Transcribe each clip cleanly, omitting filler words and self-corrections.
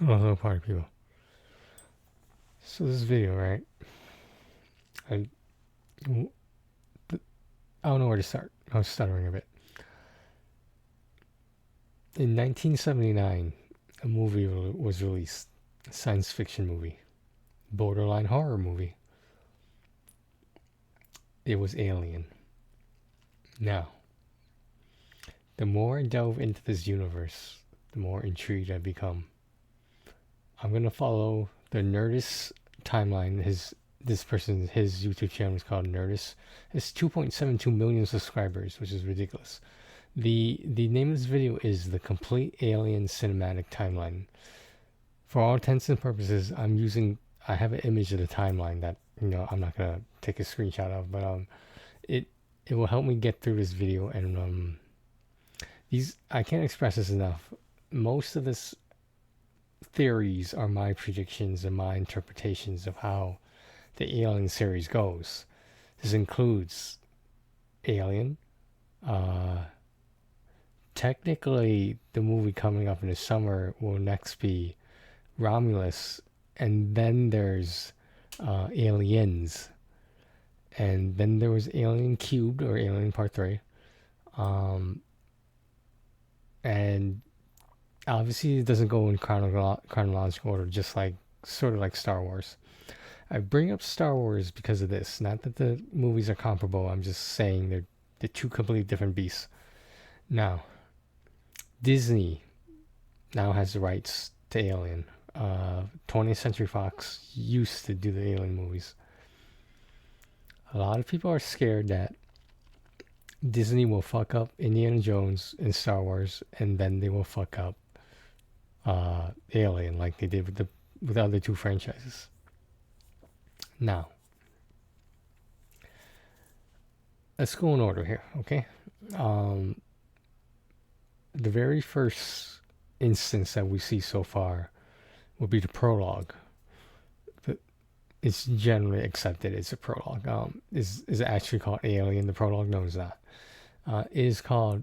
Hello, party people. So this video, right? I, I don't know where to start. I was stuttering a bit. In 1979, a movie was released. A science fiction movie. Borderline horror movie. It was Alien. Now, the more I delve into this universe, the more intrigued I become. I'm gonna follow the Nerdist timeline. His YouTube channel is called Nerdist. It's 2.72 million subscribers, which is ridiculous. The name of this video is the complete Alien cinematic timeline. For all intents and purposes, I have an image of the timeline that I'm not gonna take a screenshot of, but it it will help me get through this video, and these I can't express this enough. Most of this theories are my predictions and my interpretations of how the Alien series goes. This includes Alien, uh, technically the movie coming up in the summer will next be Romulus, and then there's Aliens, and then there was Alien Cubed or Alien Part 3, um, and obviously it doesn't go in chronological order, just like sort of like Star Wars. I bring up Star Wars because of this, not that the movies are comparable. I'm just saying they're two completely different beasts. Now, Disney now has the rights to Alien. 20th Century Fox used to do the Alien movies. A lot of people are scared that Disney will fuck up Indiana Jones and Star Wars, and then they will fuck up Alien like they did with the other two franchises. Now, let's go in order here, okay? Um, the very first instance that we see so far will be the prologue. It's generally accepted it's a prologue. Is it actually called Alien? The prologue? No, it's not. It is called,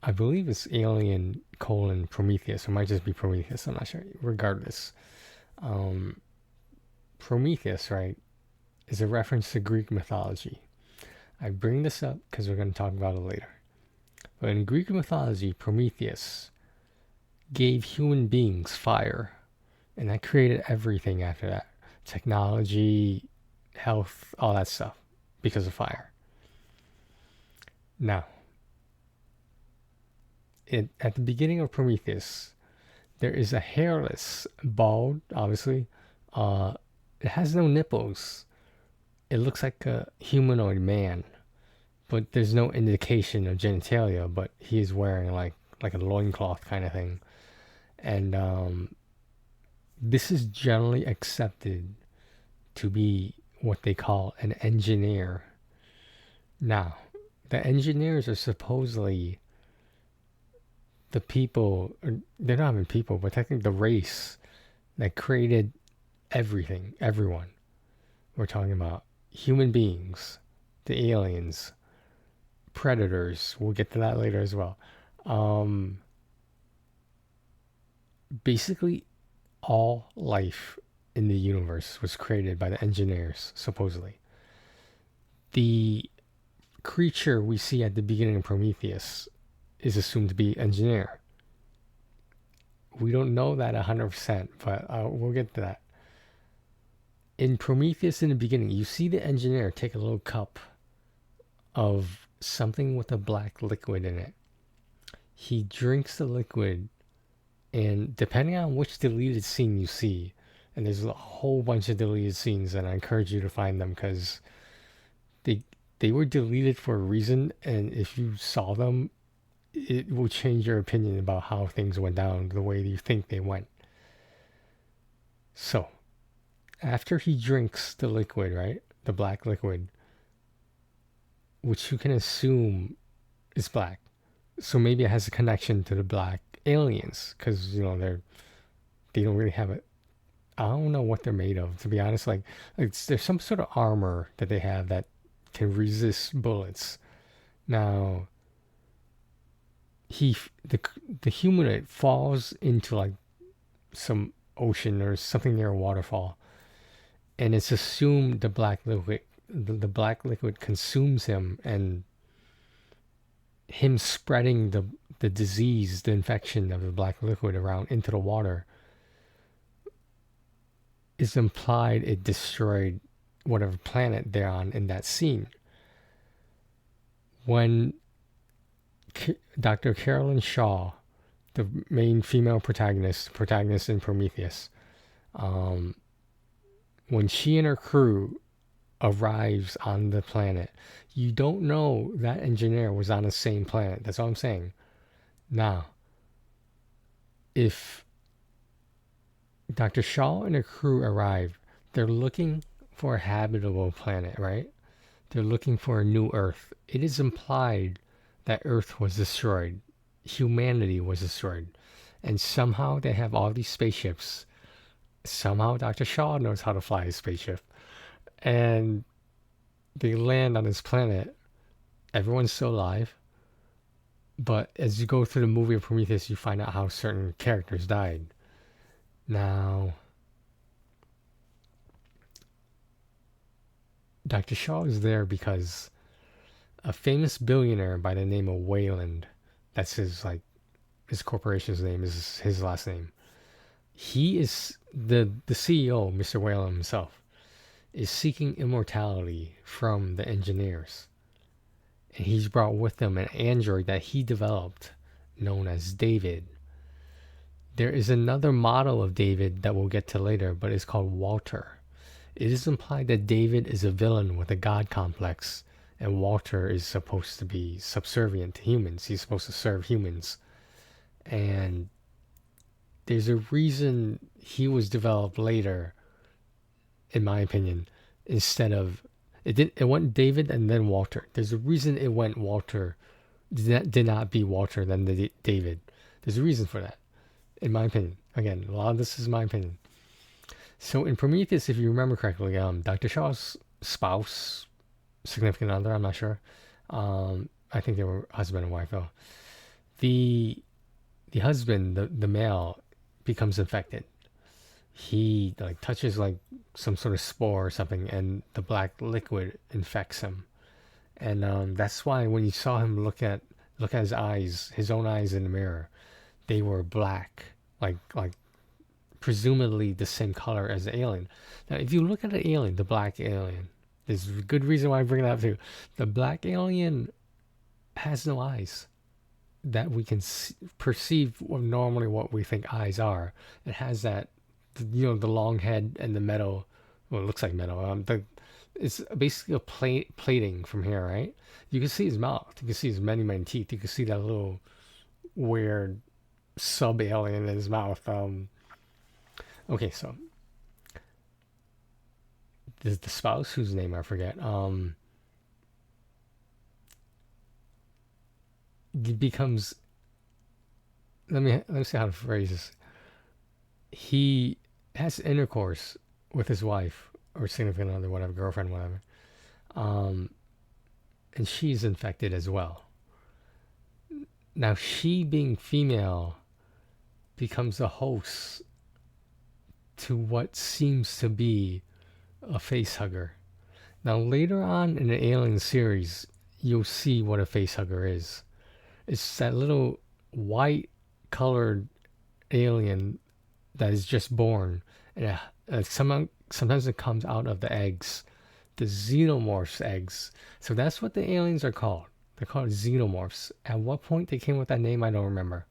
I believe it's Alien colon Prometheus. It might just be Prometheus. I'm not sure. Regardless, um, Prometheus, right, is a reference to Greek mythology. I bring this up because we're going to talk about it later. But in Greek mythology, Prometheus gave human beings fire, and that created everything after that: technology, health, all that stuff, because of fire. Now, at the beginning of Prometheus, there is a hairless, bald, obviously. It has no nipples. It looks like a humanoid man, but there's no indication of genitalia. But he is wearing like a loincloth kind of thing, and this is generally accepted to be what they call an engineer. Now, the engineers are supposedly the people, they're not even people, but technically the race that created everything, everyone. We're talking about human beings, the aliens, predators. We'll get to that later as well. Um, Basically, all life in the universe was created by the engineers, supposedly. The creature we see at the beginning of Prometheus is assumed to be engineer. We don't know that 100%, but we'll get to that. In Prometheus, in the beginning, you see the engineer take a little cup of something with a black liquid in it. He drinks the liquid, and depending on which deleted scene you see, and there's a whole bunch of deleted scenes, and I encourage you to find them because they they were deleted for a reason, and if you saw them, it will change your opinion about how things went down the way you think they went. So, after he drinks the liquid, right, the black liquid, which you can assume is black, so maybe it has a connection to the black aliens because they don't really have it. I don't know what they're made of, to be honest. Like there's some sort of armor that they have that can resist bullets. Now, he the humanoid falls into like some ocean or something near a waterfall, and it's assumed the black liquid consumes him, and him spreading the disease, the infection of the black liquid around into the water is implied it destroyed whatever planet they're on in that scene. When Dr. Carolyn Shaw, the main female protagonist in Prometheus, when she and her crew arrives on the planet, you don't know that engineer was on the same planet. That's all I'm saying. Now, if Dr. Shaw and her crew arrive, they're looking for a habitable planet, right? They're looking for a new Earth. It is implied that Earth was destroyed. Humanity was destroyed. And somehow they have all these spaceships. Somehow Dr. Shaw knows how to fly a spaceship. And they land on this planet. Everyone's still alive. But as you go through the movie of Prometheus, you find out how certain characters died. Now, Dr. Shaw is there because a famous billionaire by the name of Wayland, that's his corporation's name, is his last name. He is the CEO, Mr. Wayland himself, is seeking immortality from the engineers. And he's brought with him an android that he developed known as David. There is another model of David that we'll get to later, but it's called Walter. It is implied that David is a villain with a god complex, and Walter is supposed to be subservient to humans. He's supposed to serve humans. And there's a reason he was developed later, in my opinion, instead of... It went David and then Walter. There's a reason it went Walter, did not be Walter, then David. There's a reason for that, in my opinion. Again, a lot of this is my opinion. So in Prometheus, if you remember correctly, Dr. Shaw's spouse, significant other, I'm not sure. I think they were husband and wife though. The husband, the male, becomes infected. He touches some sort of spore or something, and the black liquid infects him. And that's why when you saw him look at his eyes, his own eyes in the mirror, they were black, like presumably the same color as the alien. Now, if you look at the alien, the black alien, there's a good reason why I bring it up too. The black alien has no eyes that we can perceive normally what we think eyes are. It has that, the long head and the metal. Well, it looks like metal. It's basically a plating from here, right? You can see his mouth. You can see his many teeth. You can see that little weird sub-alien in his mouth. Okay, so the spouse, whose name I forget, becomes... Let me see how to phrase this. He has intercourse with his wife or significant other, whatever, girlfriend, whatever, and she's infected as well. Now, she, being female, becomes a host to what seems to be a face hugger. Now, later on in the Alien series, you'll see what a face hugger is. It's that little white colored alien that is just born, and sometimes it comes out of the eggs, the xenomorphs eggs. So that's what the aliens are called. They're called xenomorphs. At what point they came with that name, I don't remember,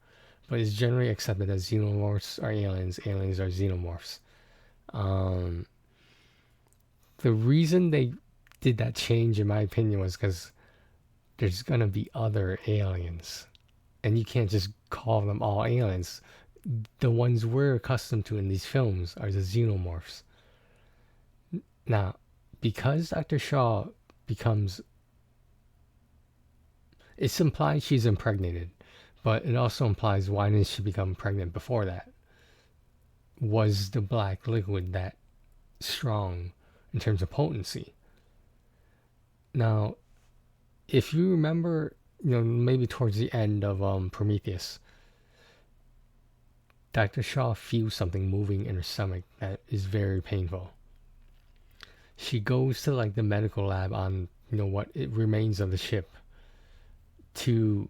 but it's generally accepted that xenomorphs are aliens, aliens are xenomorphs. The reason they did that change, in my opinion, was because there's gonna be other aliens, and you can't just call them all aliens. The ones we're accustomed to in these films are the xenomorphs. Now, because Dr. Shaw becomes... It's implied she's impregnated, but it also implies, why didn't she become pregnant before that? Was the black liquid that strong in terms of potency? Now, if you remember, maybe towards the end of Prometheus, Dr. Shaw feels something moving in her stomach that is very painful. She goes to like the medical lab on what it remains of the ship to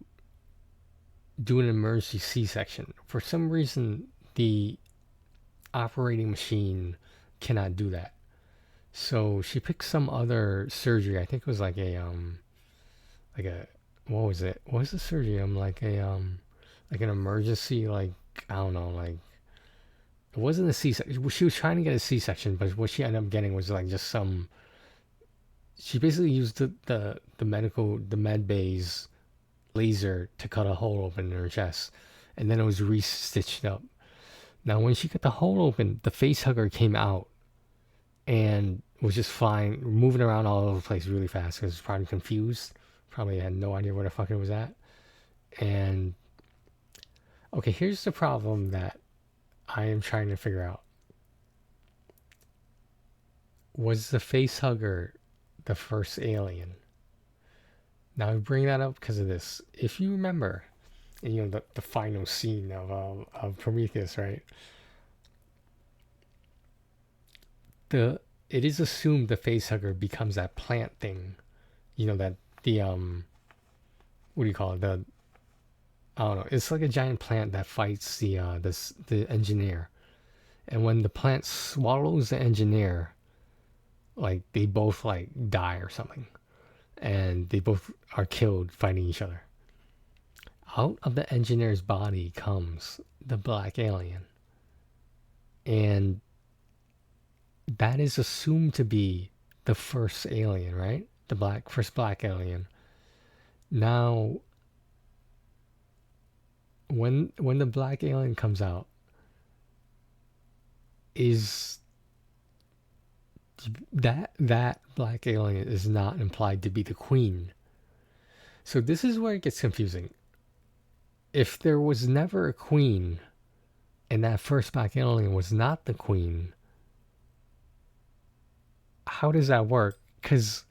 do an emergency C-section. For some reason, the operating machine cannot do that. So she picks some other surgery. I think it was like a what was it? What was the surgery? Like like an emergency, like I don't know, like it wasn't a C-section. She was trying to get a C-section, but what she ended up getting was like just some. She basically used the med bay's laser to cut a hole open in her chest, and then it was re-stitched up. Now, when she got the hole open, the face hugger came out and was just flying, moving around all over the place really fast because it was probably confused. Probably had no idea where the fuck it was at. And okay, here's the problem that I am trying to figure out. Was the face hugger the first alien? Now I bring that up because of this. If you remember, the final scene of Prometheus, right? It is assumed the facehugger becomes that plant thing, that the what do you call it? I don't know. It's like a giant plant that fights the engineer, and when the plant swallows the engineer, like they both like die or something, and they both are killed fighting each other. Out of the engineer's body comes the black alien, and that is assumed to be the first alien, right? The first black alien. Now, when the black alien comes out, is that black alien is not implied to be the queen. So this is where it gets confusing. If there was never a queen, and that first black alien was not the queen, how does that work? Because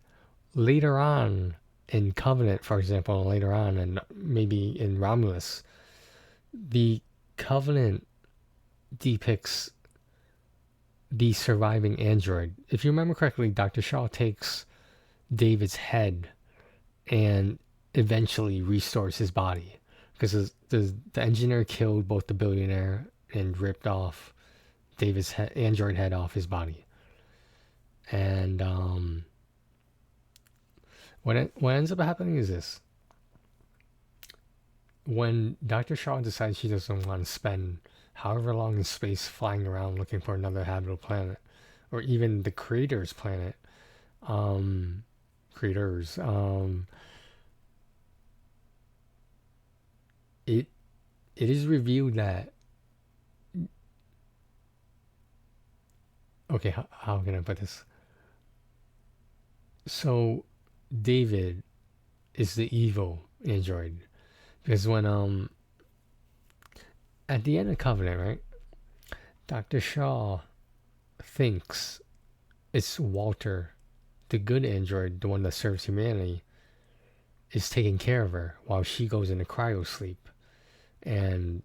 later on in Covenant, for example, later on, and maybe in Romulus, the Covenant depicts the surviving android. If you remember correctly, Dr. Shaw takes David's head and eventually restores his body because the engineer killed both the billionaire and ripped off David's android head off his body. And what ends up happening is this. When Dr. Shaw decides she doesn't want to spend however long in space flying around looking for another habitable planet, or even the creator's planet, it is revealed that, okay, how can I put this? So David is the evil android, because when at the end of Covenant, right, Dr. Shaw thinks it's Walter, the good android, the one that serves humanity, is taking care of her while she goes into cryo sleep, and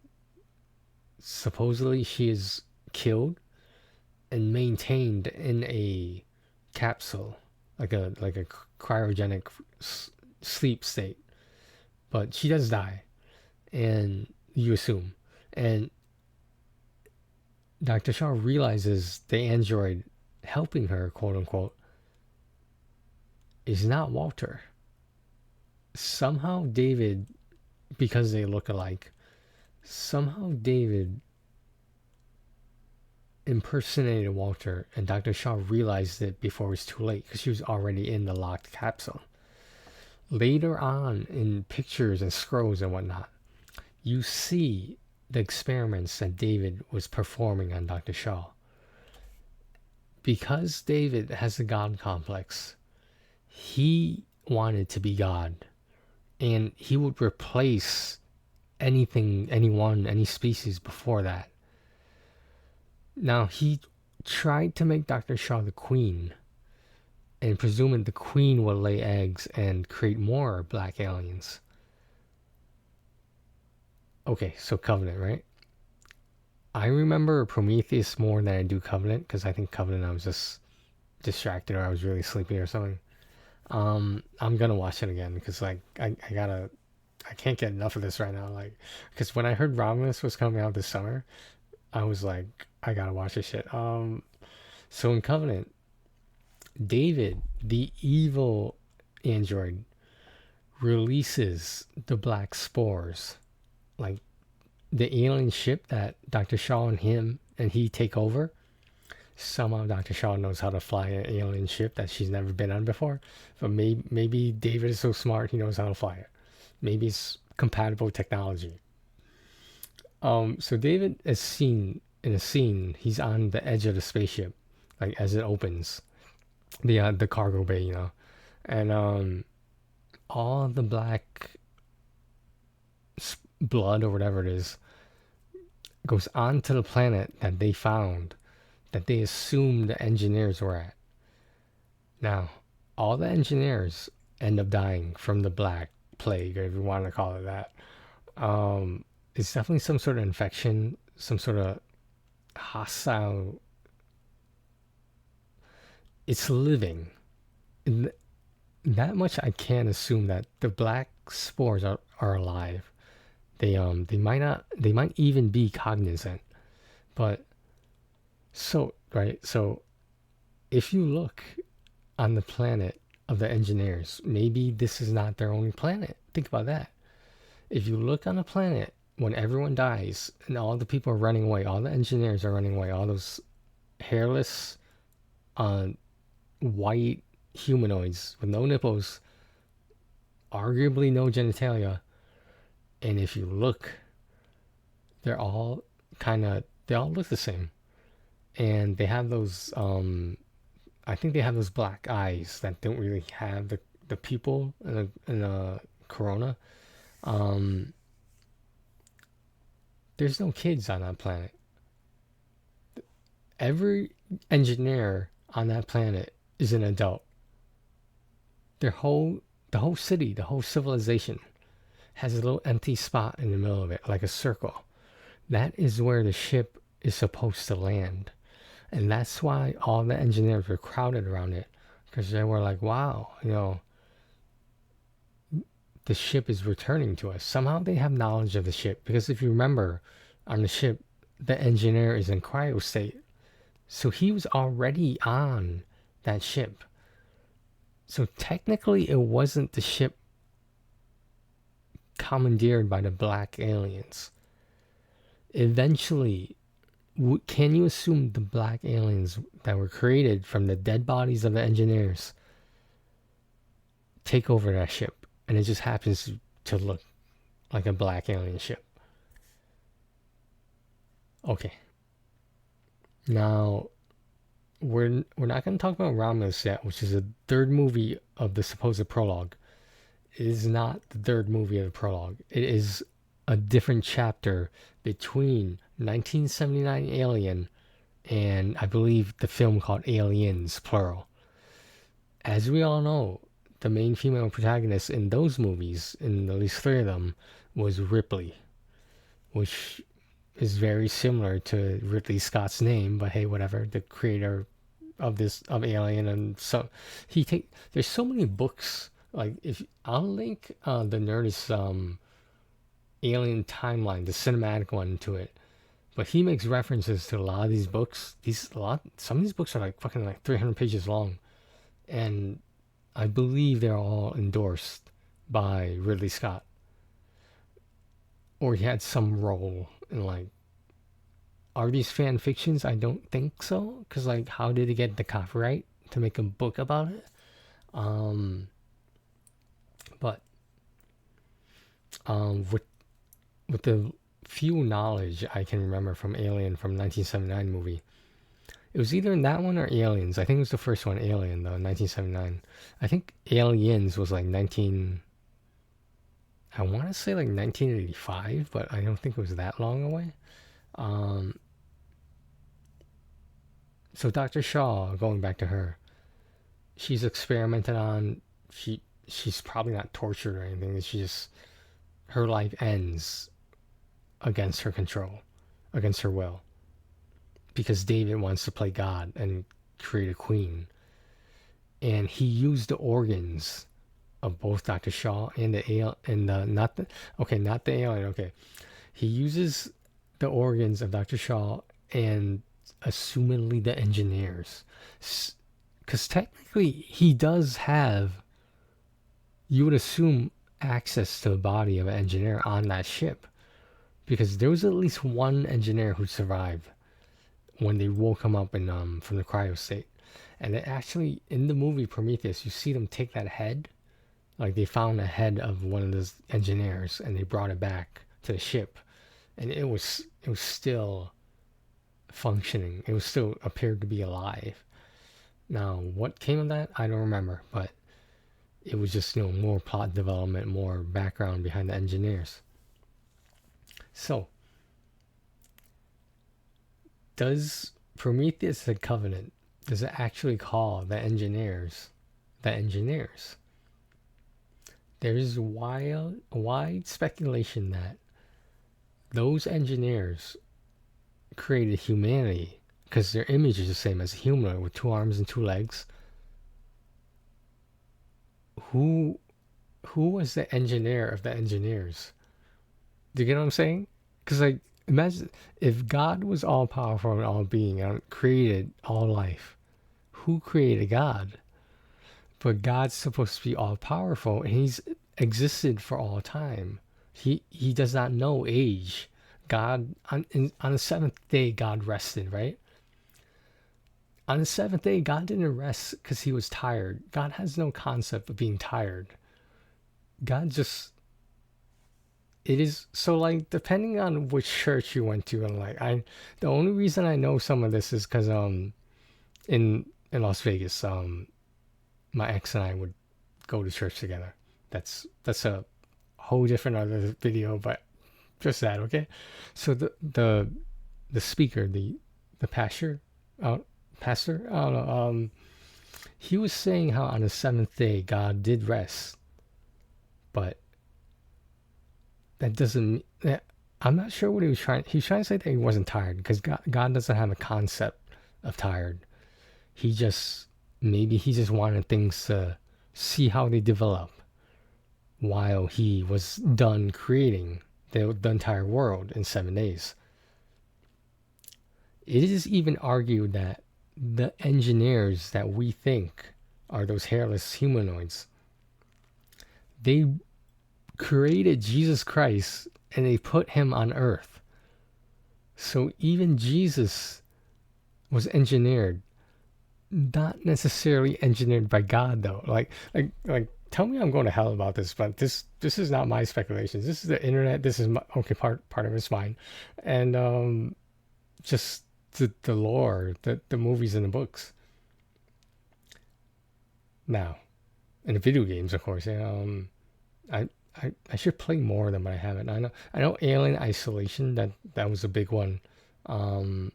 supposedly she is killed and maintained in a capsule, like a cryogenic sleep state. But she does die, and you assume. And Dr. Shaw realizes the android helping her, quote unquote, is not Walter. Somehow David, because they look alike, somehow David impersonated Walter, and Dr. Shaw realized it before it was too late because she was already in the locked capsule. Later on in pictures and scrolls and whatnot, you see the experiments that David was performing on Dr. Shaw. Because David has a God complex, he wanted to be God, and he would replace anything, anyone, any species before that. Now, he tried to make Dr. Shaw the queen, and presuming the queen will lay eggs and create more black aliens. Okay, so Covenant, right? I remember Prometheus more than I do Covenant, because I think Covenant I was just distracted or I was really sleepy or something. I'm gonna watch it again because like I gotta I can't get enough of this right now. Like, because when I heard Romulus was coming out this summer, I was like, I gotta watch this shit. So in Covenant, David, the evil android, releases the black spores, like the alien ship that Dr. Shaw and he take over. Somehow Dr. Shaw knows how to fly an alien ship that she's never been on before. But maybe David is so smart he knows how to fly it. Maybe it's compatible technology. So David is seen in a scene. He's on the edge of the spaceship, like as it opens the cargo bay, and all the black blood or whatever it is goes onto the planet that they found, that they assumed the engineers were at. Now, all the engineers end up dying from the black plague, or if you want to call it that. It's definitely some sort of infection, some sort of hostile. It's living. And that much I can assume that the black spores are alive. They might even be cognizant. But so right, so if you look on the planet of the engineers, maybe this is not their only planet. Think about that. If you look on a planet when everyone dies and all the people are running away, all the engineers are running away, all those hairless, uh, white humanoids with no nipples, arguably no genitalia, and if you look, they're all they all look the same, and they have those I think they have those black eyes that don't really have the pupil in a corona. Um, there's no kids on that planet. Every engineer on that planet is an adult. Their whole the whole city, the whole civilization has a little empty spot in the middle of it, like a circle. That is where the ship is supposed to land. And that's why all the engineers were crowded around it. Because they were like, wow, the ship is returning to us. Somehow they have knowledge of the ship. Because if you remember, on the ship, the engineer is in cryo state. So he was already on that ship. So technically, it wasn't the ship commandeered by the black aliens. Eventually, can you assume the black aliens that were created from the dead bodies of the engineers take over that ship, and it just happens to look like a black alien ship? Okay. Now, we're not going to talk about Romulus yet, which is the third movie of the supposed prologue. It is not the third movie of the prologue. It is a different chapter between 1979 Alien and I believe the film called Aliens, plural. As we all know, the main female protagonist in those movies, in at least three of them, was Ripley, which is very similar to Ridley Scott's name, but hey, whatever. The creator of Alien, and so there's so many books. Like if I'll link the Nerdist Alien timeline, the cinematic one, to it. But he makes references to a lot of these books. Some of these books are like fucking like 300 pages long, and I believe they're all endorsed by Ridley Scott, or he had some role in like. Are these fan fictions? I don't think so, because like, how did he get the copyright to make a book about it? Um, but with the few knowledge I can remember from Alien from 1979 movie. It was either in that one or Aliens. I think it was the first one, Alien, though, 1979. I think Aliens was like 19. I want to say like 1985, but I don't think it was that long away. Um, so Dr. Shaw, going back to her, she's experimented on. She's probably not tortured or anything. She just her life ends against her control, against her will. because David wants to play God and create a queen, and he used the organs of both Dr. Shaw and the alien, and the not the okay, not the alien. Okay, he uses the organs of Dr. Shaw and assumedly the engineers, because technically he does have, you would assume, access to the body of an engineer on that ship, because there was at least one engineer who survived when they woke him up in from the cryo state. And it actually, in the movie Prometheus, you see them take that head, like they found a head of one of those engineers and they brought it back to the ship, and it was still functioning. It was still appeared to be alive. Now, what came of that, I don't remember, but it was just, more plot development, more background behind the engineers. So, does Prometheus the Covenant, does it actually call the engineers the engineers? There is wide speculation that those engineers created humanity because their image is the same as a human with 2 arms and 2 legs. Who was the engineer of the engineers? Do you get what I'm saying? Because, like, imagine if God was all powerful and all being and created all life. Who created God? But God's supposed to be all powerful, and He's existed for all time. He does not know age. God on the seventh day, God rested, right? On the seventh day, God didn't rest because He was tired. God has no concept of being tired. God just, it is so, like, depending on which church you went to, and like the only reason I know some of this is because in Las Vegas, my ex and I would go to church together. That's a whole different other video, but just that, okay? So the speaker, the pastor, pastor, I don't know, he was saying how on the seventh day God did rest, but that doesn't. I'm not sure what he was trying. He was trying to say that he wasn't tired because God doesn't have a concept of tired. He just, maybe he just wanted things to see how they develop while he was done creating the entire world in 7 days. It is even argued that the engineers that we think are those hairless humanoids, they created Jesus Christ and they put him on earth. So even Jesus was engineered, not necessarily engineered by God though. Like tell me I'm going to hell about this, but this is not my speculations. This is the internet. This is my, okay, part of it's mine, and just the lore, the movies and the books. Now, in the video games, of course, I I should play more of them, but I haven't. I know Alien Isolation, that was a big one, um,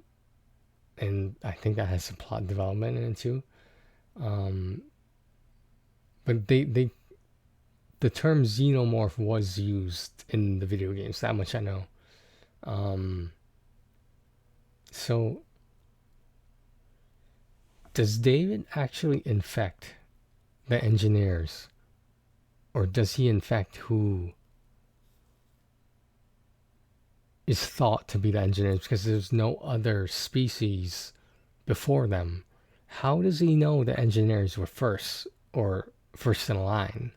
and I think that has some plot development in it too. Um, but the term xenomorph was used in the video games. That much I know. Um, so does David actually infect the engineers, or does he infect who is thought to be the engineers? Because there's no other species before them. How does he know the engineers were first or first in line?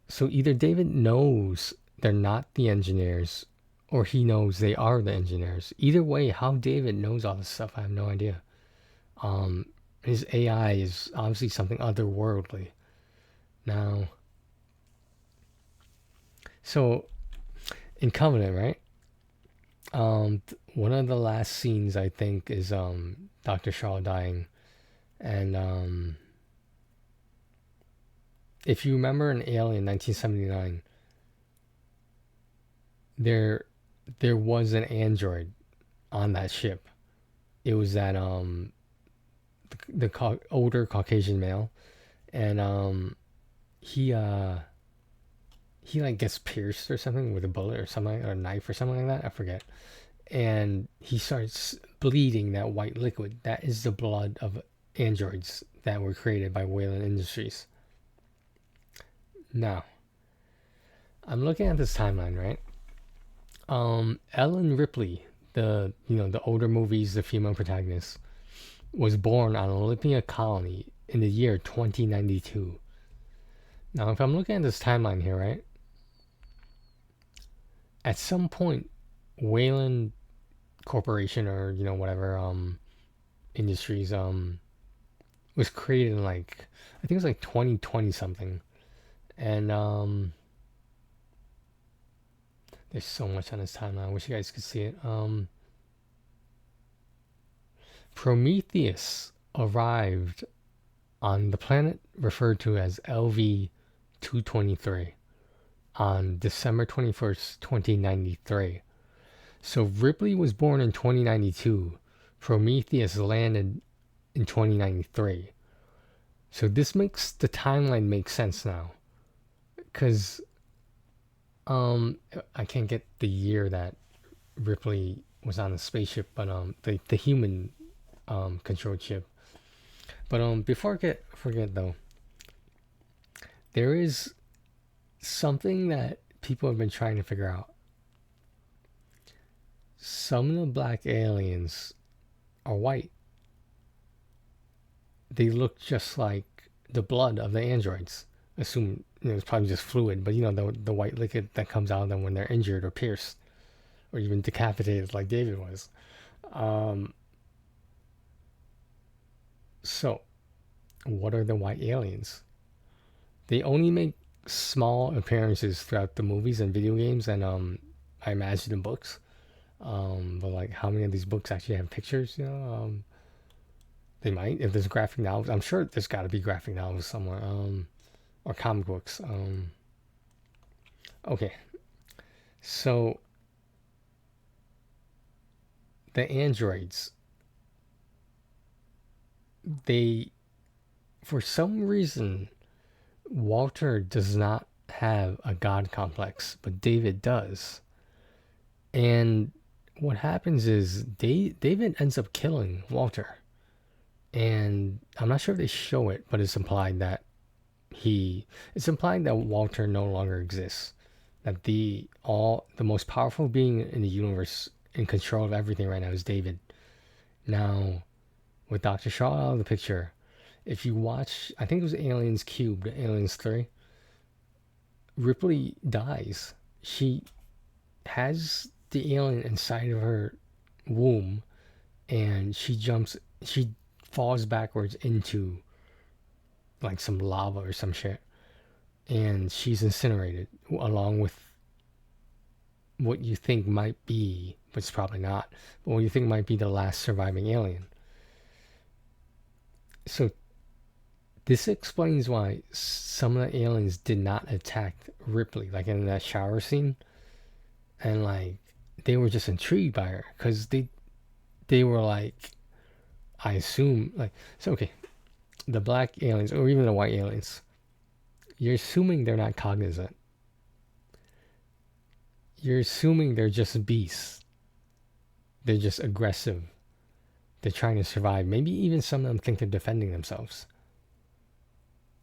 So either David knows they're not the engineers, or he knows they are the engineers. Either way, how David knows all this stuff, I have no idea. Um, his AI is obviously something otherworldly. Now, so in Covenant, right? One of the last scenes I think is Dr. Shaw dying, and if you remember in Alien 1979, there was an android on that ship. It was that the older Caucasian male, and he like gets pierced or something with a bullet or something, or a knife or something like that. I forget. and he starts bleeding that white liquid. That is the blood of androids that were created by Wayland Industries. Now, I'm looking at this timeline, right? Ellen Ripley, the older movies, the female protagonist, was born on Olympia Colony in the year 2092. Now, if I'm looking at this timeline here, right? At some point, Wayland Corporation, or whatever industries was created in, like, I think it was like 2020 something. And there's so much on this timeline. I wish you guys could see it. Prometheus arrived on the planet referred to as LV 223 on December 21st, 2093. So Ripley was born in 2092. Prometheus landed in 2093. So this makes the timeline make sense now. Because I can't get the year that Ripley was on the spaceship, but the human controlled ship. But before I forget though, there is something that people have been trying to figure out. Some of the black aliens are white. They look just like the blood of the androids. Assume it's probably just fluid, but the white liquid that comes out of them when they're injured or pierced, or even decapitated, like David was. So, what are the white aliens? They only make small appearances throughout the movies and video games, and I imagine in books. But like, how many of these books actually have pictures? They might. If there's graphic novels, I'm sure there's got to be graphic novels somewhere. Or comic books. Okay. So the androids, they, for some reason, Walter does not have a god complex, but David does. And what happens is David ends up killing Walter. And I'm not sure if they show it, but it's implied that Walter no longer exists. That the most powerful being in the universe, in control of everything right now, is David. Now, with Dr. Shaw out of the picture, if you watch, I think it was Aliens Cubed, Aliens 3, Ripley dies. She has the alien inside of her womb, and she falls backwards into like some lava or some shit, and she's incinerated along with what you think might be, but it's probably not, but what you think might be the last surviving alien. So this explains why some of the aliens did not attack Ripley, like in that shower scene, and like they were just intrigued by her because they were like, I assume, like, so okay, the black aliens or even the white aliens, you're assuming they're not cognizant. You're assuming they're just beasts. They're just aggressive. They're trying to survive. Maybe even some of them think they're defending themselves.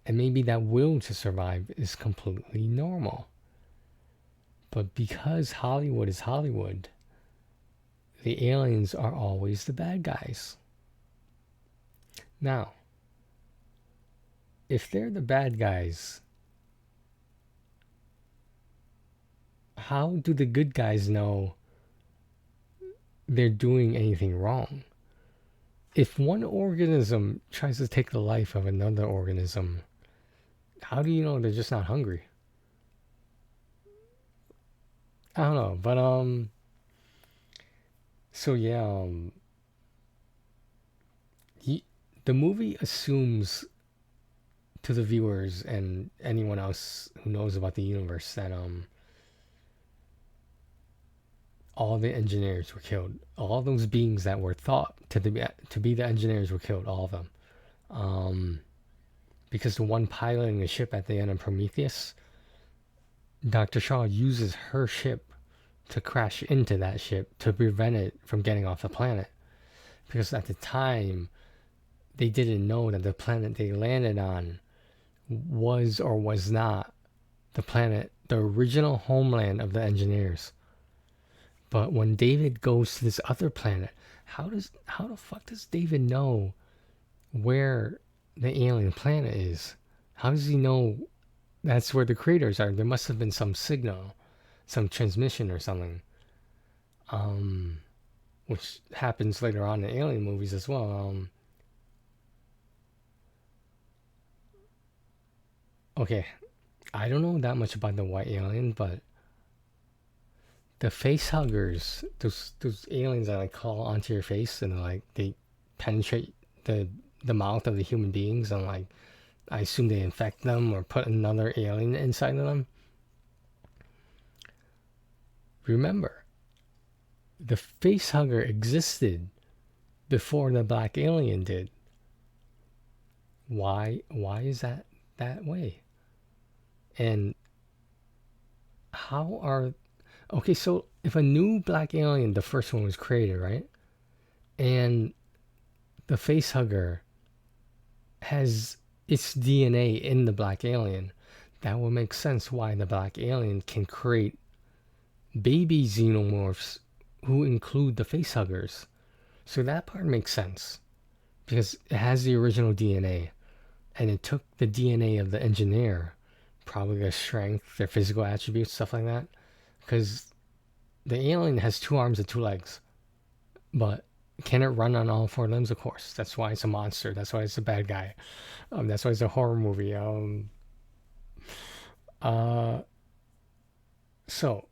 And maybe that will to survive is completely normal. But because Hollywood is Hollywood, the aliens are always the bad guys. Now, if they're the bad guys, how do the good guys know they're doing anything wrong? If one organism tries to take the life of another organism, how do you know they're just not hungry? I don't know, but so yeah, the movie assumes to the viewers and anyone else who knows about the universe that all the engineers were killed. All those beings that were thought to be the engineers were killed. All of them. Because the one piloting the ship at the end of Prometheus, Dr. Shaw uses her ship to crash into that ship to prevent it from getting off the planet. Because at the time, they didn't know that the planet they landed on was or was not the planet, the original homeland of the engineers. But when David goes to this other planet, how the fuck does David know where the alien planet is? How does he know that's where the craters are? There must have been some signal, some transmission or something. Which happens later on in alien movies as well. Okay, I don't know that much about the white alien, but the face huggers, those aliens that like crawl onto your face and like they penetrate the mouth of the human beings, and like I assume they infect them or put another alien inside of them. Remember, the face hugger existed before the black alien did. Why is that way? And how are okay, so if a new black alien, the first one was created, right? And the face hugger has its DNA in the black alien, that will make sense why the black alien can create baby xenomorphs who include the face huggers. So that part makes sense because it has the original DNA, and it took the DNA of the engineer, probably their strength, their physical attributes, stuff like that. Because the alien has 2 arms and 2 legs, but can it run on all 4 limbs? Of course. That's why it's a monster. That's why it's a bad guy. That's why it's a horror movie. So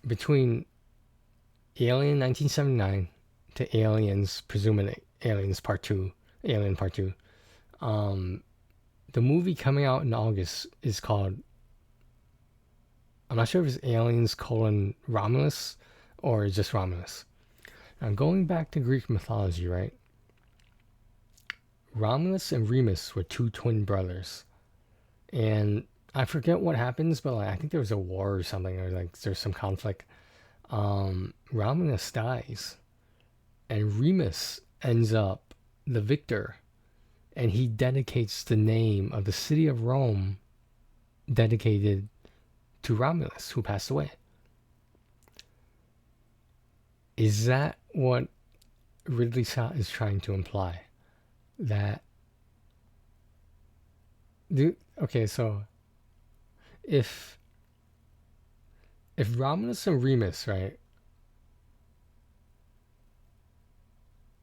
between Alien 1979 to Aliens, presumably Aliens Part 2, Alien Part 2, the movie coming out in August is called, I'm not sure if it's Aliens Romulus or just Romulus. Now, going back to Greek mythology, right? Romulus and Remus were 2 twin brothers. And I forget what happens, but like, I think there was a war or something, or like there's some conflict. Romulus dies, and Remus ends up the victor, and he dedicates the name of the city of Rome dedicated to Romulus, who passed away. Is that what Ridley Scott is trying to imply? That okay, so if Romulus and Remus, right,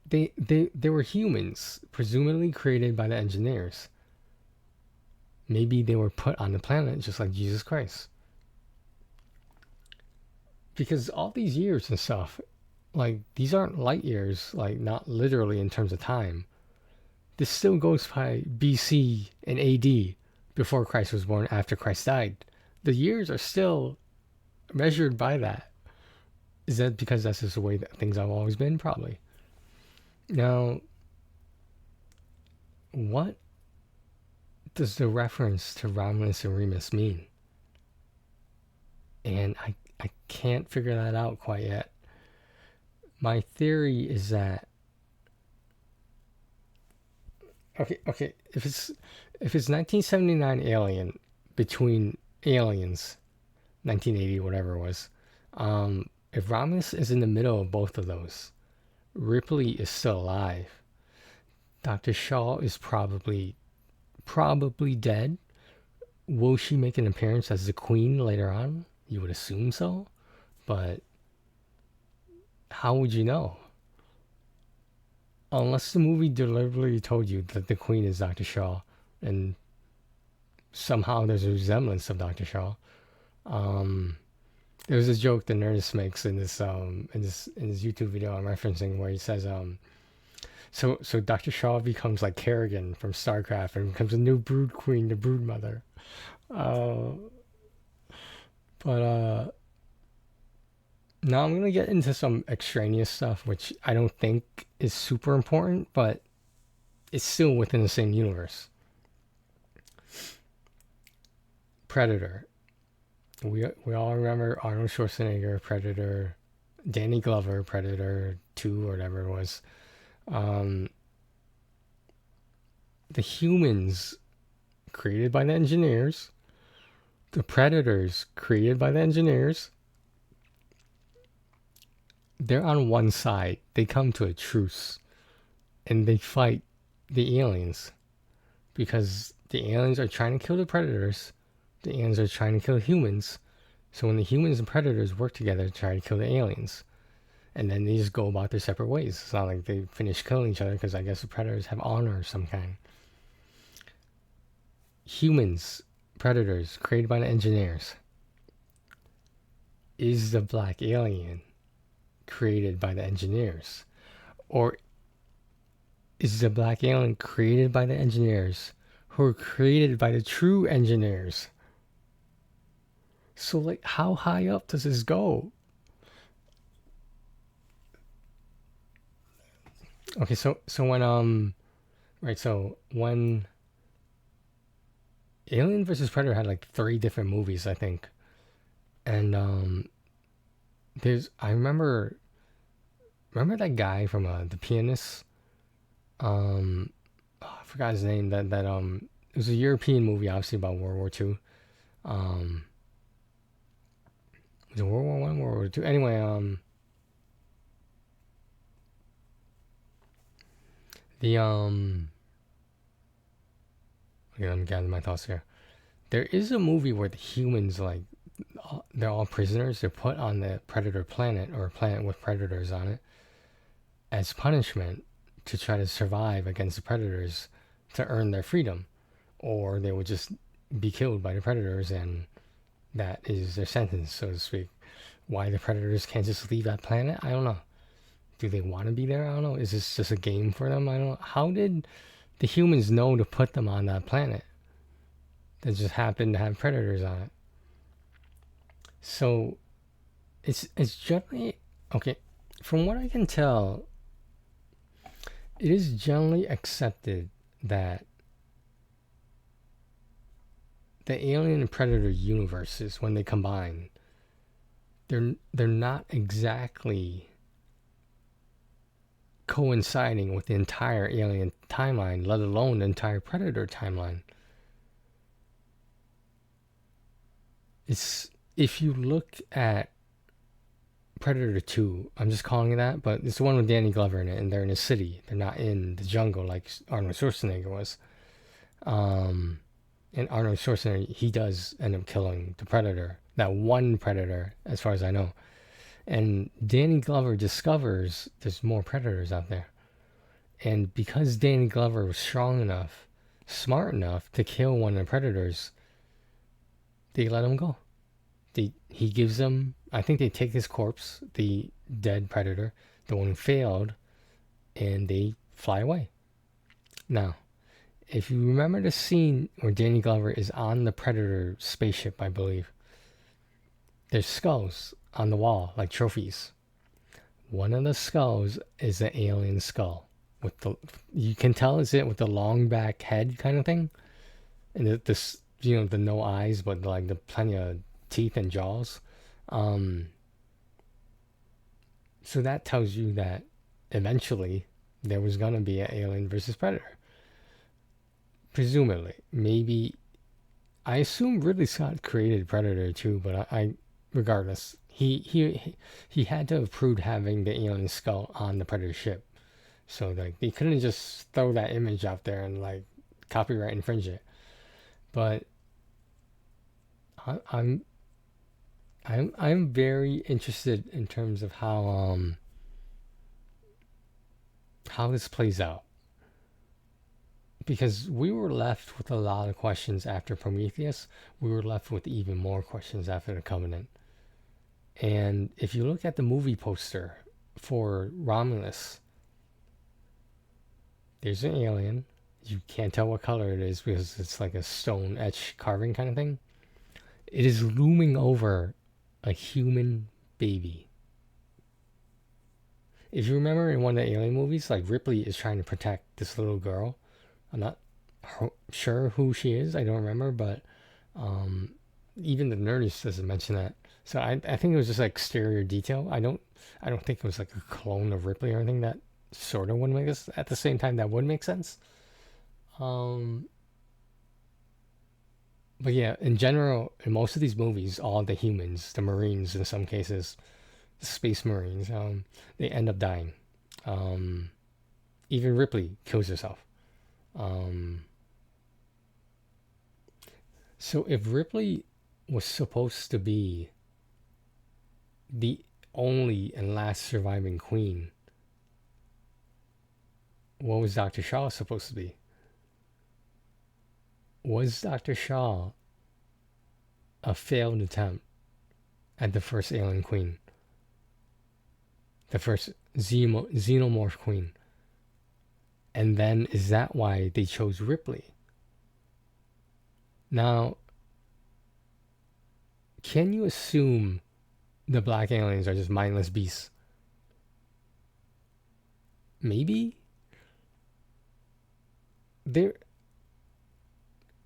they were humans, presumably created by the engineers. Maybe they were put on the planet just like Jesus Christ. Because all these years and stuff, like, these aren't light years, like, not literally in terms of time. This still goes by BC and AD, before Christ was born, after Christ died. The years are still measured by that. Is that because that's just the way that things have always been? Probably. Now, what does the reference to Romulus and Remus mean? And I can't figure that out quite yet. My theory is that okay, if it's 1979 Alien between Aliens, 1980, whatever it was, if Romulus is in the middle of both of those, Ripley is still alive. Dr. Shaw is probably dead. Will she make an appearance as the Queen later on? You would assume so, but how would you know? Unless the movie deliberately told you that the Queen is Dr. Shaw, and somehow there's a resemblance of Dr. Shaw. There's a joke the Nerdist makes in this YouTube video I'm referencing, where he says, so Dr. Shaw becomes like Kerrigan from StarCraft and becomes a new Brood Queen, the Brood Mother. But now I'm gonna get into some extraneous stuff, which I don't think is super important, but it's still within the same universe. Predator. We all remember Arnold Schwarzenegger, Predator, Danny Glover, Predator 2 or whatever it was. Um, the humans created by the engineers, the predators created by the engineers, they're on one side. They come to a truce and they fight the aliens because the aliens are trying to kill the predators. The aliens are trying to kill humans. So when the humans and predators work together to try to kill the aliens, and then they just go about their separate ways. It's not like they finish killing each other because I guess the predators have honor of some kind. Humans, predators, created by the engineers. Is the black alien created by the engineers? Or is the black alien created by the engineers who are created by the true engineers? So, like, how high up does this go? Okay, so when Alien versus Predator had like 3 different movies, I think, and I remember that guy from The Pianist. I forgot his name. It was a European movie, obviously about World War II. Was it World War One, World War II? Anyway, the okay, let me gather my thoughts here. There is a movie where the humans, like, they're all prisoners. They're put on the predator planet, or a planet with predators on it, as punishment to try to survive against the predators to earn their freedom, or they would just be killed by the predators, and that is their sentence, so to speak. Why the predators can't just leave that planet, I don't know. Do they want to be there? I don't know. Is this just a game for them? I don't know. How did the humans know to put them on that planet that just happened to have predators on it? So it's generally okay. From what I can tell, it is generally accepted that the alien and predator universes, when they combine, they're not exactly coinciding with the entire alien timeline, let alone the entire predator timeline. It's if you look at Predator 2, I'm just calling it that, but it's the one with Danny Glover in it, and they're in a city. They're not in the jungle like Arnold Schwarzenegger was. And Arnold Schwarzenegger, he does end up killing the predator, that one predator, as far as I know. And Danny Glover discovers there's more predators out there. And because Danny Glover was strong enough, smart enough to kill one of the predators, they let him go. He gives them, I think they take his corpse, the dead predator, the one who failed, and they fly away. Now, if you remember the scene where Danny Glover is on the predator spaceship, I believe, there's skulls on the wall, like trophies. One of the skulls is the alien skull. You can tell it's it with the long back head kind of thing. And the no eyes, but like the plenty of teeth and jaws. So that tells you that eventually there was going to be an Alien versus Predator. Presumably. Maybe. I assume Ridley Scott created Predator too, but I regardless, he had to have proved having the alien skull on the Predator ship. So like they couldn't just throw that image out there and like copyright infringe it. But I'm very interested in terms of how this plays out, because we were left with a lot of questions after Prometheus. We were left with even more questions after the Covenant. And if you look at the movie poster for Romulus, there's an alien. You can't tell what color it is because it's like a stone etched carving kind of thing. It is looming over a human baby. If you remember in one of the Alien movies, like Ripley is trying to protect this little girl. I'm not sure who she is. I don't remember, but even the Nerdist doesn't mention that. So I think it was just like exterior detail. I don't think it was like a clone of Ripley or anything. That sort of would make us at the same time that would make sense. Um, but yeah, in general, in most of these movies, all the humans, the Marines in some cases, the Space Marines, they end up dying. Um, Even Ripley kills herself. Um, so if Ripley was supposed to be the only and last surviving queen, what was Dr. Shaw supposed to be? Was Dr. Shaw a failed attempt at the first alien queen? The first xenomorph queen? And then is that why they chose Ripley? Now, can you assume the black aliens are just mindless beasts? Maybe? There,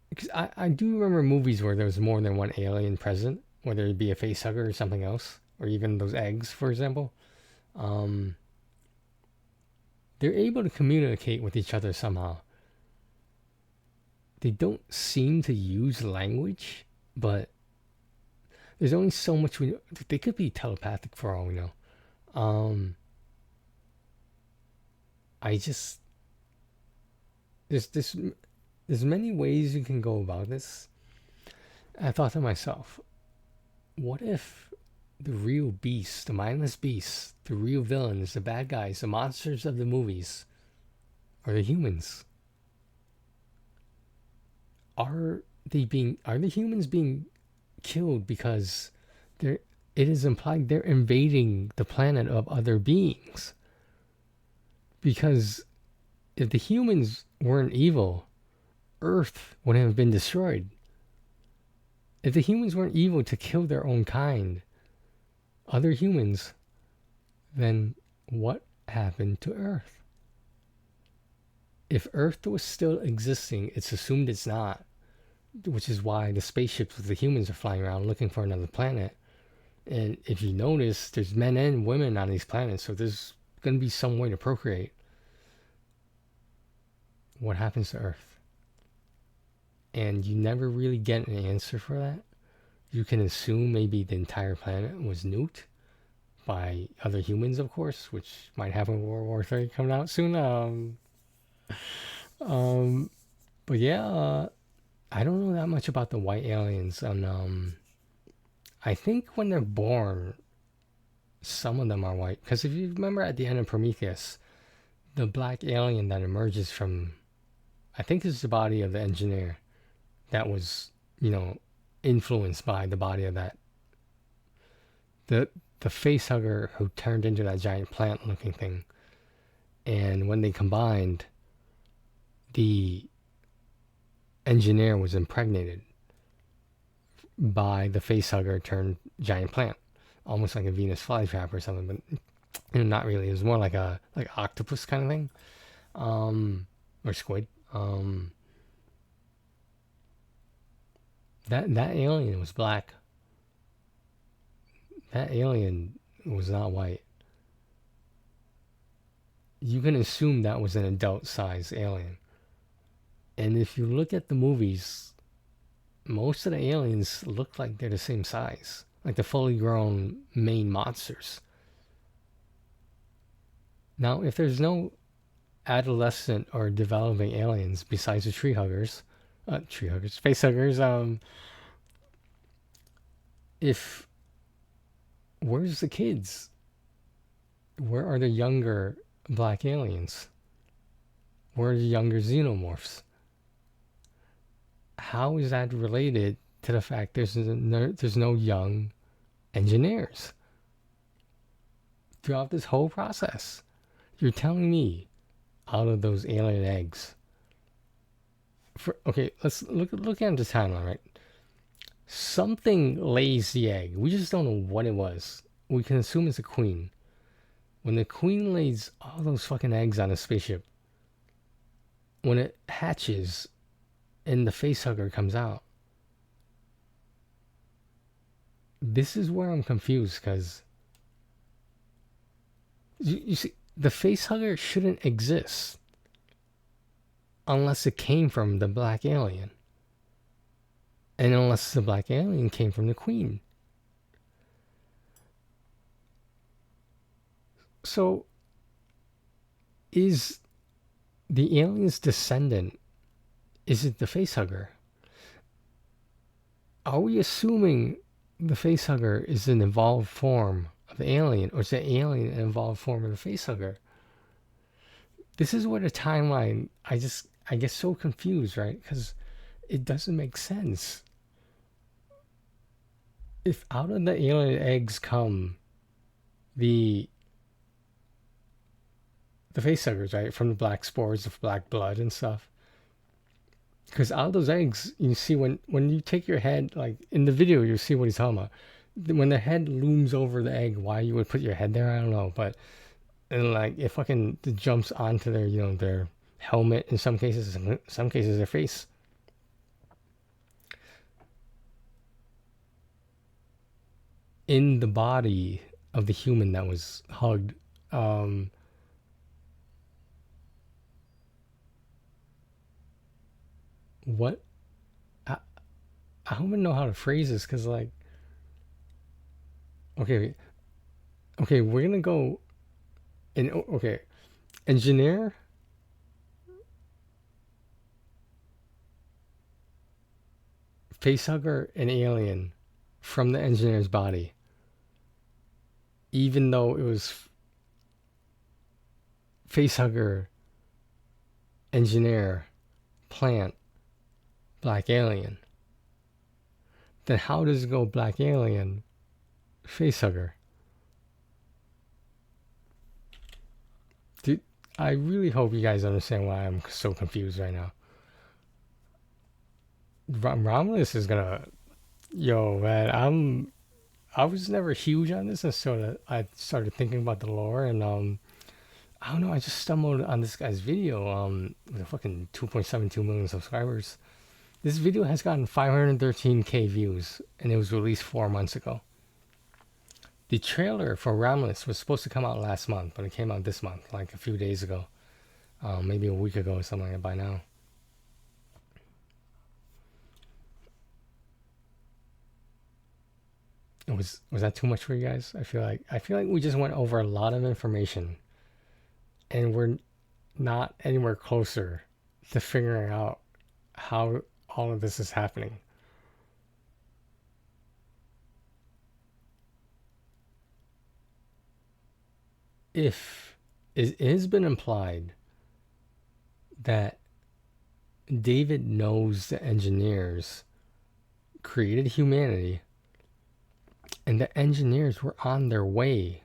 because I do remember movies where there was more than one alien present, whether it be a face hugger or something else, or even those eggs, for example. Um, they're able to communicate with each other somehow. They don't seem to use language, but there's only so much we know. They could be telepathic for all we know. Um, I just there's many ways you can go about this. I thought to myself, what if the real beasts, the mindless beasts, the real villains, the bad guys, the monsters of the movies, are the humans? Are the humans being killed because they're it is implied they're invading the planet of other beings? Because if the humans weren't evil, Earth wouldn't have been destroyed. If the humans weren't evil to kill their own kind, other humans, then what happened to Earth? If Earth was still existing, it's assumed it's not, which is why the spaceships with the humans are flying around looking for another planet. And if you notice, there's men and women on these planets, so there's going to be some way to procreate. What happens to Earth? And you never really get an answer for that. You can assume maybe the entire planet was nuked by other humans, of course, which might happen in World War III coming out soon. Um, but yeah, I don't know that much about the white aliens. And I think when they're born, some of them are white. Because if you remember at the end of Prometheus, the black alien that emerges from, I think it's the body of the engineer that was, influenced by the body of that the face hugger who turned into that giant plant looking thing. And when they combined, the engineer was impregnated by the face hugger turned giant plant, almost like a Venus flytrap or something, but not really. It was more like a octopus kind of thing, or squid. That alien was black. That alien was not white. You can assume that was an adult-sized alien. And if you look at the movies, most of the aliens look like they're the same size, like the fully grown main monsters. Now, if there's no adolescent or developing aliens besides the face huggers, if where's the kids? Where are the younger black aliens? Where are the younger xenomorphs? How is that related to the fact there's no young engineers throughout this whole process? You're telling me out of those alien eggs, okay, let's look at the timeline, right? Something lays the egg. We just don't know what it was. We can assume it's a queen. When the queen lays all those fucking eggs on a spaceship, when it hatches and the face hugger comes out, this is where I'm confused because you see, the facehugger shouldn't exist unless it came from the black alien, and unless the black alien came from the queen. So, is the alien's descendant, is it the facehugger? Are we assuming the facehugger is an evolved form of the alien, or is the alien an evolved form of the facehugger? This is where the timeline, I get so confused, right? Because it doesn't make sense. If out of the alien eggs come the facehuggers, right, from the black spores of black blood and stuff, because out of those eggs, you see when you take your head, like in the video, you see what he's talking about. When the head looms over the egg, why you would put your head there, I don't know, but and like it fucking jumps onto their their helmet in some cases, in some cases their face. In the body of the human that was hugged. Um, what I, I don't even know how to phrase this because like okay, okay, we're gonna go and okay, engineer, facehugger, and alien from the engineer's body, even though it was facehugger, engineer, plant, black alien. Then how does it go black alien, facehugger? Dude, I really hope you guys understand why I'm so confused right now. Romulus is gonna, yo man, I was never huge on this until I started thinking about the lore, and I don't know, I just stumbled on this guy's video with a fucking 2.72 million subscribers. This video has gotten 513k views, and it was released 4 months ago. The trailer for Romulus was supposed to come out last month, but it came out this month, like a few days ago, maybe a week ago or something like that by now. Was that too much for you guys? I feel like we just went over a lot of information, and we're not anywhere closer to figuring out how all of this is happening. If it has been implied that David knows the engineers created humanity, and the engineers were on their way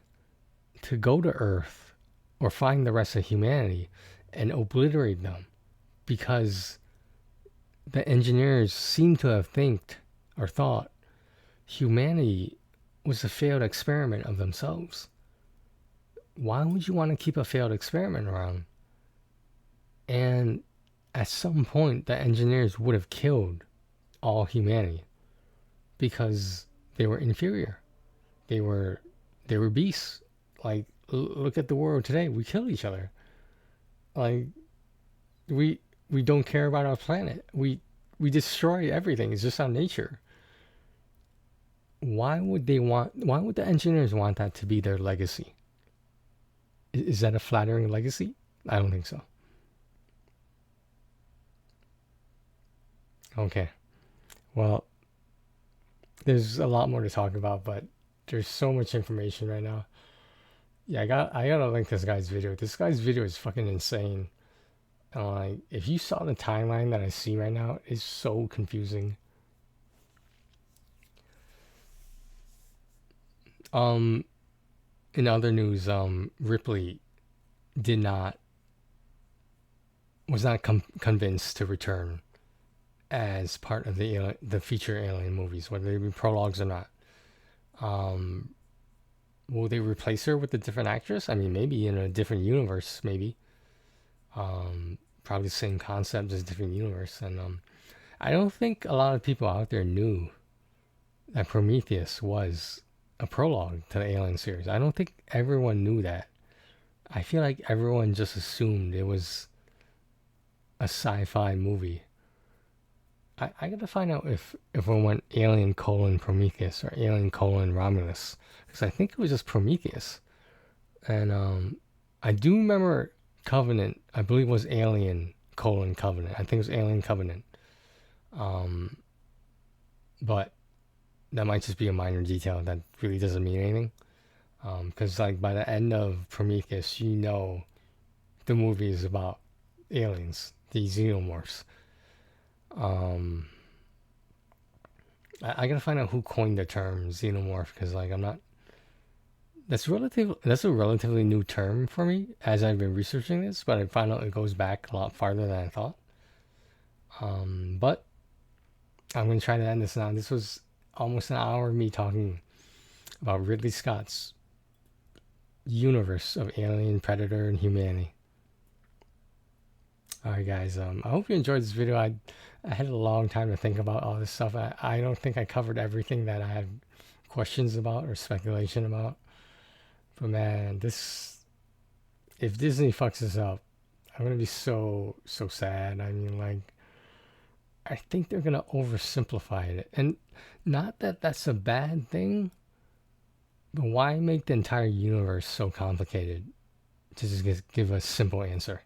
to go to Earth or find the rest of humanity and obliterate them, because the engineers seem to have thought humanity was a failed experiment of themselves. Why would you want to keep a failed experiment around? And at some point, the engineers would have killed all humanity because they were inferior. They were beasts. Like, look at the world today. We kill each other. Like, we don't care about our planet. We destroy everything. It's just our nature. Why would the engineers want that to be their legacy? Is that a flattering legacy? I don't think so. Okay. Well, there's a lot more to talk about, but there's so much information right now. Yeah, I gotta link this guy's video. This guy's video is fucking insane. And like, if you saw the timeline that I see right now, it's so confusing. Um, in other news, Ripley did not was not convinced to return as part of the feature Alien movies, whether they be prologues or not. Um, will they replace her with a different actress? I mean, maybe in a different universe, maybe. Probably the same concept as different universe, and I don't think a lot of people out there knew that Prometheus was a prologue to the Alien series. I don't think everyone knew that. I feel like everyone just assumed it was a sci-fi movie. I gotta find out if it went Alien colon Prometheus or Alien colon Romulus, because I think it was just Prometheus. And I do remember Covenant. I believe was Alien colon Covenant. I think it was Alien Covenant. Um, but that might just be a minor detail that really doesn't mean anything. Because like by the end of Prometheus, you know the movie is about aliens, the xenomorphs. Um, I gotta find out who coined the term xenomorph because like I'm not. That's a relatively new term for me as I've been researching this, but I found out it goes back a lot farther than I thought. But I'm gonna try to end this now. This was almost an hour of me talking about Ridley Scott's universe of Alien, Predator, and humanity. Alright guys, I hope you enjoyed this video. I had a long time to think about all this stuff. I don't think I covered everything that I had questions about or speculation about. But man, if Disney fucks this up, I'm gonna be so sad. I mean, like, I think they're gonna oversimplify it, and not that that's a bad thing, but why make the entire universe so complicated to just give a simple answer?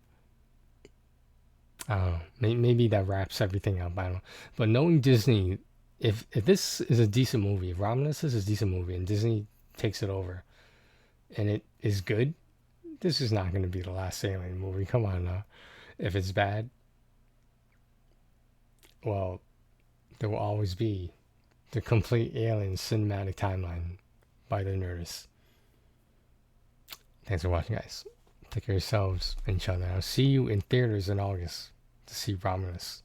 I don't know. Maybe that wraps everything up. I don't know. But knowing Disney, if this is a decent movie, if Romulus is a decent movie, and Disney takes it over, and it is good, this is not going to be the last Alien movie. Come on now. If it's bad, well, there will always be the complete Alien cinematic timeline by the Nerdists. Thanks for watching, guys. Take care of yourselves and each other. I'll see you in theaters in August to see Romulus.